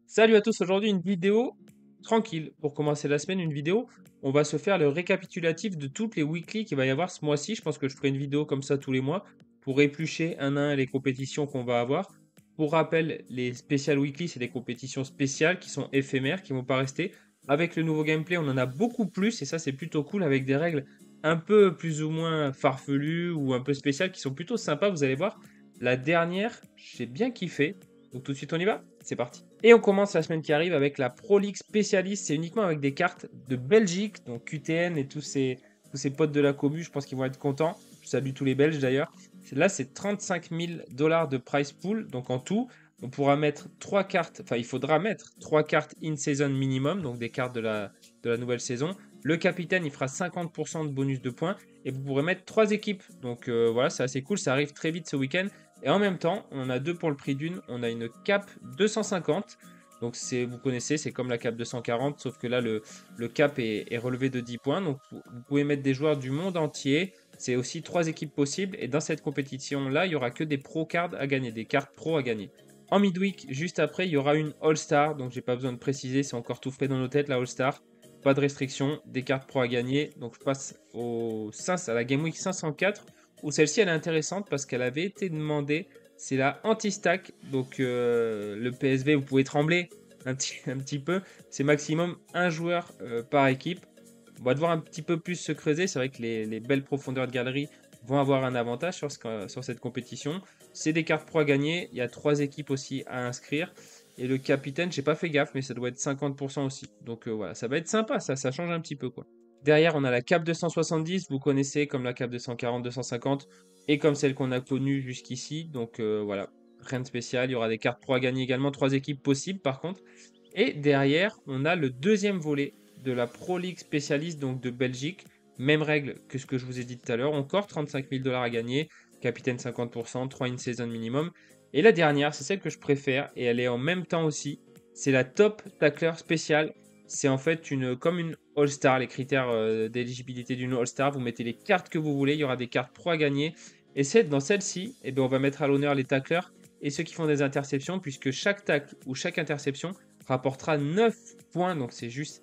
Salut à tous, aujourd'hui une vidéo tranquille pour commencer la semaine, une vidéo. On va se faire le récapitulatif de toutes les weekly qu'il va y avoir ce mois-ci. Je pense que je ferai une vidéo comme ça tous les mois pour éplucher un à un les compétitions qu'on va avoir. Pour rappel, les spécial weekly, c'est des compétitions spéciales qui sont éphémères, qui vont pas rester. Avec le nouveau gameplay, on en a beaucoup plus et ça c'est plutôt cool avec des règles un peu plus ou moins farfelues ou un peu spéciales qui sont plutôt sympas, vous allez voir. La dernière, j'ai bien kiffé. Donc tout de suite on y va, c'est parti. Et on commence la semaine qui arrive avec la Pro League spécialiste. C'est uniquement avec des cartes de Belgique, donc QTN et tous ces potes de la commu. Je pense qu'ils vont être contents. Je salue tous les Belges d'ailleurs. Là, c'est 35 000 dollars de price pool. Donc en tout, on pourra mettre 3 cartes. Enfin, il faudra mettre 3 cartes in-season minimum, donc des cartes de la nouvelle saison. Le capitaine, il fera 50% de bonus de points. Et vous pourrez mettre 3 équipes. Donc voilà, c'est assez cool. Ça arrive très vite ce week-end. Et en même temps, on en a deux pour le prix d'une. On a une cap 250. Donc vous connaissez, c'est comme la cap 240, sauf que là, le cap est relevé de 10 points. Donc vous pouvez mettre des joueurs du monde entier. C'est aussi 3 équipes possibles. Et dans cette compétition-là, il n'y aura que des pro cards à gagner, des cartes pro à gagner. En midweek, juste après, il y aura une All-Star. Donc j'ai pas besoin de préciser, c'est encore tout frais dans nos têtes, la All-Star. Pas de restriction, des cartes pro à gagner. Donc je passe à la Game Week 504 où celle-ci elle est intéressante parce qu'elle avait été demandée. C'est la anti-stack, donc le PSV, vous pouvez trembler un petit peu. C'est maximum un joueur par équipe. On va devoir un petit peu plus se creuser. C'est vrai que les belles profondeurs de galerie vont avoir un avantage sur cette compétition. C'est des cartes pro à gagner. Il y a 3 équipes aussi à inscrire. Et le capitaine, j'ai pas fait gaffe, mais ça doit être 50% aussi. Donc voilà, ça va être sympa, ça change un petit peu quoi. Derrière, on a la Cap 270, vous connaissez comme la Cap 240, 250 et comme celle qu'on a connue jusqu'ici. Donc voilà, rien de spécial. Il y aura des cartes pro à gagner également, 3 équipes possibles par contre. Et derrière, on a le deuxième volet de la Pro League spécialiste donc de Belgique. Même règle que ce que je vous ai dit tout à l'heure. Encore 35 000 dollars à gagner, capitaine 50%, 3 in season minimum. Et la dernière, c'est celle que je préfère et elle est en même temps aussi. C'est la Top Tackler spéciale. C'est en fait comme une All-Star, les critères d'éligibilité d'une All-Star. Vous mettez les cartes que vous voulez, il y aura des cartes pro à gagner. Et dans celle-ci, eh bien, on va mettre à l'honneur les tacleurs et ceux qui font des interceptions, puisque chaque tacle ou chaque interception rapportera 9 points. Donc c'est juste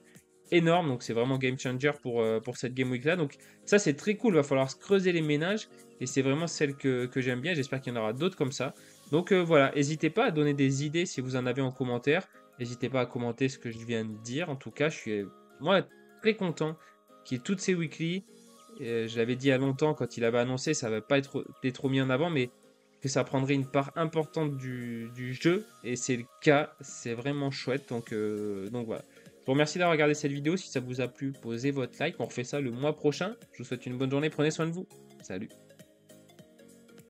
énorme. Donc c'est vraiment game changer pour cette game week là. Donc ça c'est très cool. Il va falloir se creuser les ménages. Et c'est vraiment celle que j'aime bien. J'espère qu'il y en aura d'autres comme ça. Donc voilà, n'hésitez pas à donner des idées si vous en avez en commentaire. N'hésitez pas à commenter ce que je viens de dire. En tout cas, je suis moi très content qu'il y ait toutes ces weekly. Je l'avais dit il y a longtemps quand il avait annoncé, ça va pas être trop mis en avant, mais que ça prendrait une part importante du jeu. Et c'est le cas, c'est vraiment chouette. Donc voilà. Je vous remercie d'avoir regardé cette vidéo. Si ça vous a plu, posez votre like. On refait ça le mois prochain. Je vous souhaite une bonne journée. Prenez soin de vous. Salut.